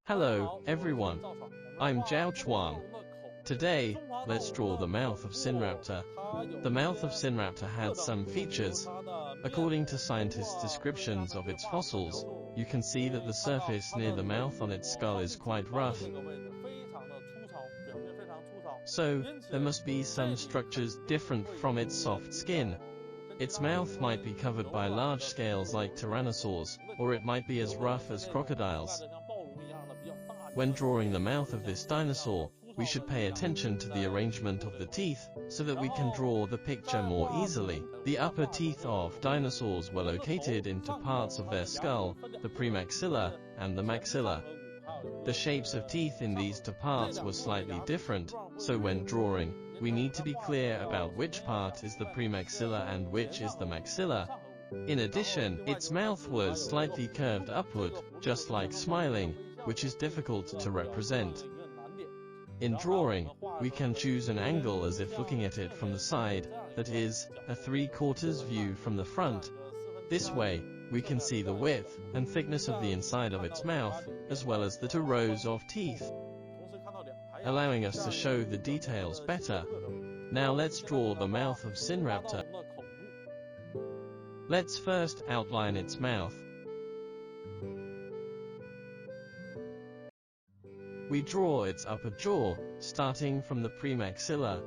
Hello, everyone. I'm Chuang. Today, let's draw the mouth of Sinraptor. The mouth of Sinraptor had some features. According to scientists' descriptions of its fossils, you can see that the surface near the mouth on its skull is quite rough. So, there must be some structures different from its soft skin. Its mouth might be covered by large scales like tyrannosaurs, or it might be as rough as crocodiles. When drawing the mouth of this dinosaur, we should pay attention to the arrangement of the teeth, so that we can draw the picture more easily. The upper teeth of dinosaurs were located into parts of their skull, the premaxilla and the maxilla. The shapes of teeth in these two parts were slightly different, so when drawing, we need to be clear about which part is the premaxilla and which is the maxilla. In addition, its mouth was slightly curved upward, just like smiling, which is difficult to represent. In drawing, we can choose an angle as if looking at it from the side, that is, a 3/4 view from the front. This way, we can see the width and thickness of the inside of its mouth, as well as the 2 rows of teeth, allowing us to show the details better. Now let's draw the mouth of Sinraptor. Let's first outline its mouth. We draw its upper jaw, starting from the premaxilla.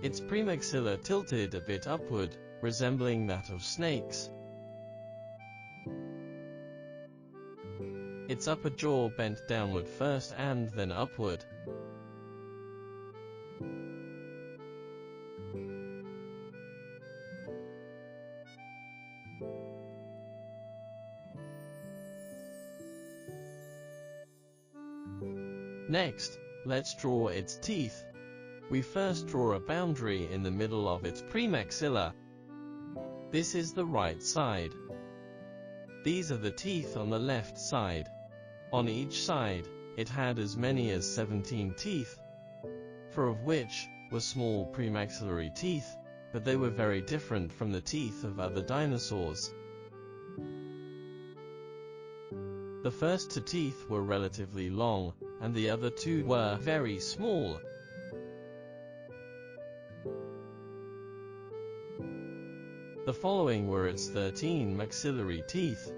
Its premaxilla tilted a bit upward, resembling that of snakes. Its upper jaw bent downward first and then upward. Next, let's draw its teeth. We first draw a boundary in the middle of its premaxilla. This is the right side. These are the teeth on the left side. On each side, it had as many as 17 teeth, 4 of which were small premaxillary teeth, but they were very different from the teeth of other dinosaurs. The first 2 teeth were relatively long, and the other 2 were very small. The following were its 13 maxillary teeth.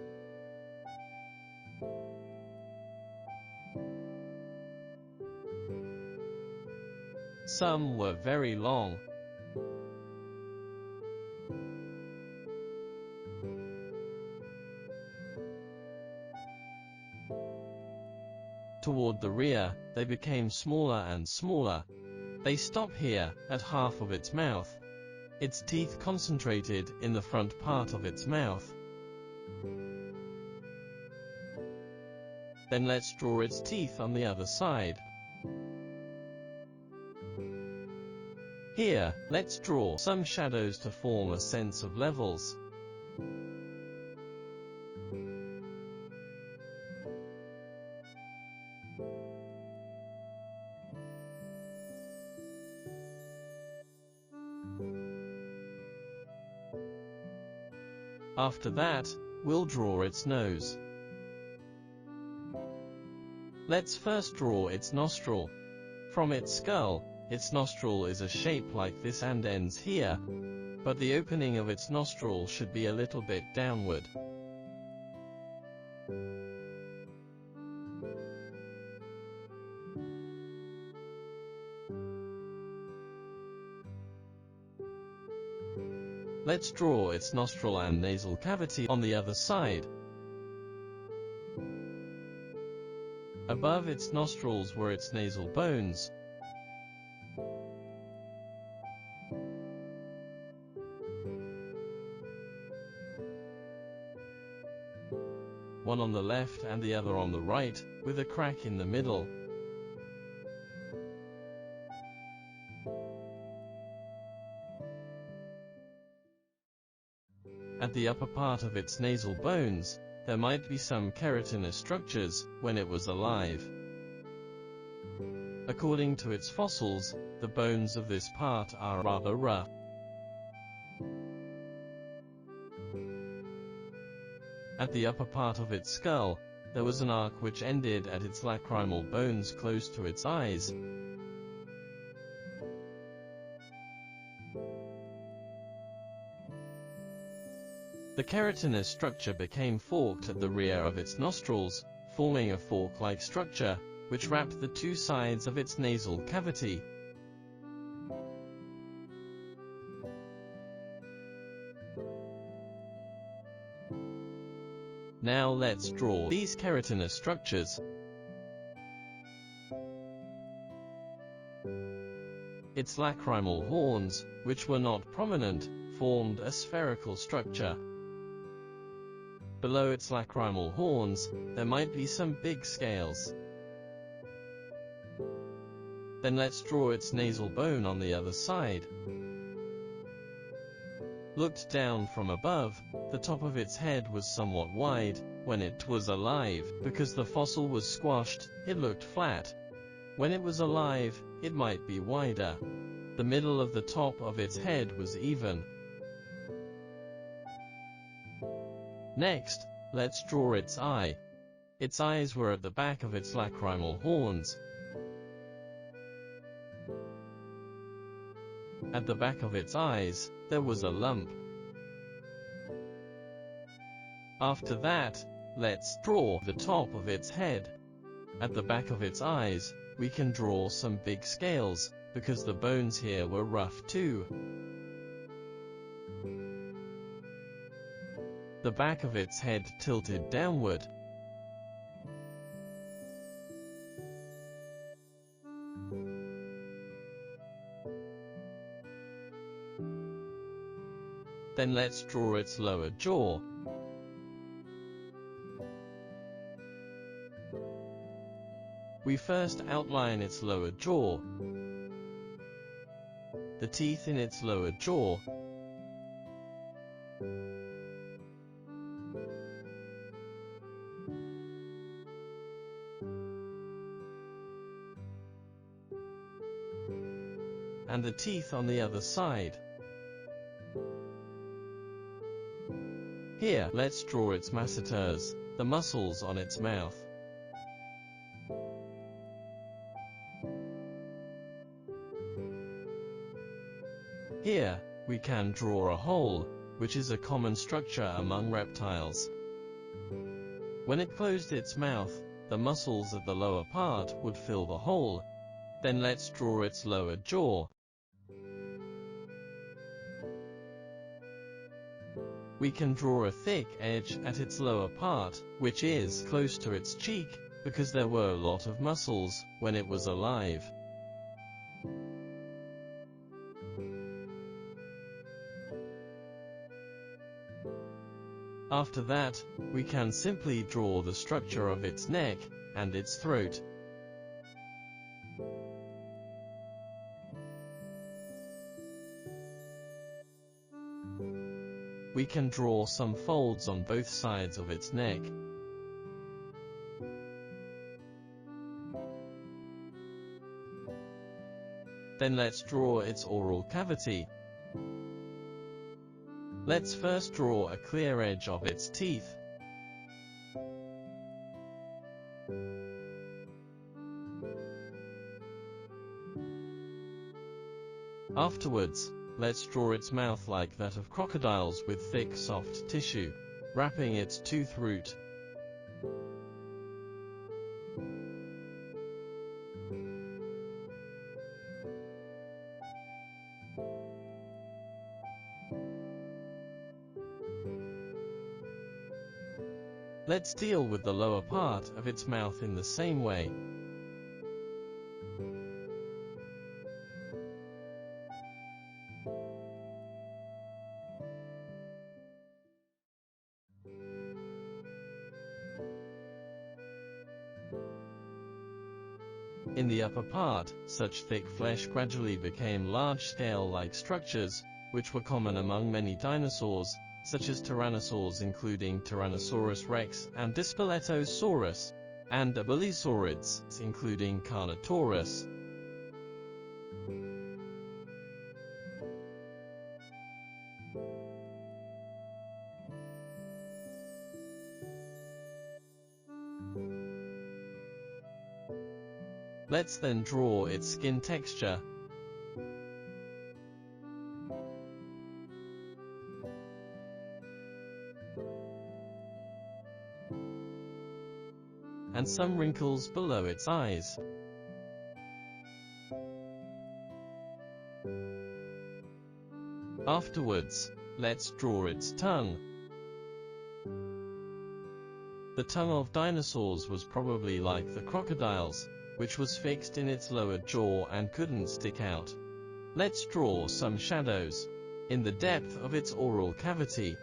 Some were very long. Toward the rear, they became smaller and smaller. They stop here, at half of its mouth. Its teeth concentrated in the front part of its mouth. Then let's draw its teeth on the other side. Here, let's draw some shadows to form a sense of levels. After that, we'll draw its nose. Let's first draw its nostril. From its skull, its nostril is a shape like this and ends here, but the opening of its nostril should be a little bit downward. Let's draw its nostril and nasal cavity on the other side. Above its nostrils were its nasal bones. One on the left and the other on the right, with a crack in the middle. At the upper part of its nasal bones, there might be some keratinous structures when it was alive. According to its fossils, the bones of this part are rather rough. At the upper part of its skull, there was an arc which ended at its lacrimal bones close to its eyes. The keratinous structure became forked at the rear of its nostrils, forming a fork-like structure, which wrapped the two sides of its nasal cavity. Now let's draw these keratinous structures. Its lacrimal horns, which were not prominent, formed a spherical structure. Below its lacrimal horns, there might be some big scales. Then let's draw its nasal bone on the other side. Looked down from above, the top of its head was somewhat wide. When it was alive, because the fossil was squashed, it looked flat. When it was alive, it might be wider. The middle of the top of its head was even. Next, let's draw its eye. Its eyes were at the back of its lacrimal horns. At the back of its eyes, there was a lump. After that, let's draw the top of its head. At the back of its eyes, we can draw some big scales, because the bones here were rough too. The back of its head tilted downward. Then let's draw its lower jaw. We first outline its lower jaw, the teeth in its lower jaw, and the teeth on the other side. Here, let's draw its masseters, the muscles on its mouth. Here, we can draw a hole, which is a common structure among reptiles. When it closed its mouth, the muscles at the lower part would fill the hole. Then let's draw its lower jaw. We can draw a thick edge at its lower part, which is close to its cheek, because there were a lot of muscles when it was alive. After that, we can simply draw the structure of its neck and its throat. We can draw some folds on both sides of its neck. Then let's draw its oral cavity. Let's first draw a clear edge of its teeth. Afterwards, let's draw its mouth like that of crocodiles with thick soft tissue, wrapping its tooth root. Let's deal with the lower part of its mouth in the same way. In the upper part, such thick flesh gradually became large-scale-like structures, which were common among many dinosaurs, such as tyrannosaurs including Tyrannosaurus rex and Dispiletosaurus, and abelisaurids including Carnotaurus. Let's then draw its skin texture. And some wrinkles below its eyes. Afterwards, let's draw its tongue. The tongue of dinosaurs was probably like the crocodile's, which was fixed in its lower jaw and couldn't stick out. Let's draw some shadows in the depth of its oral cavity.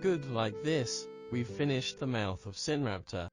Good, like this, we've finished the mouth of Sinraptor.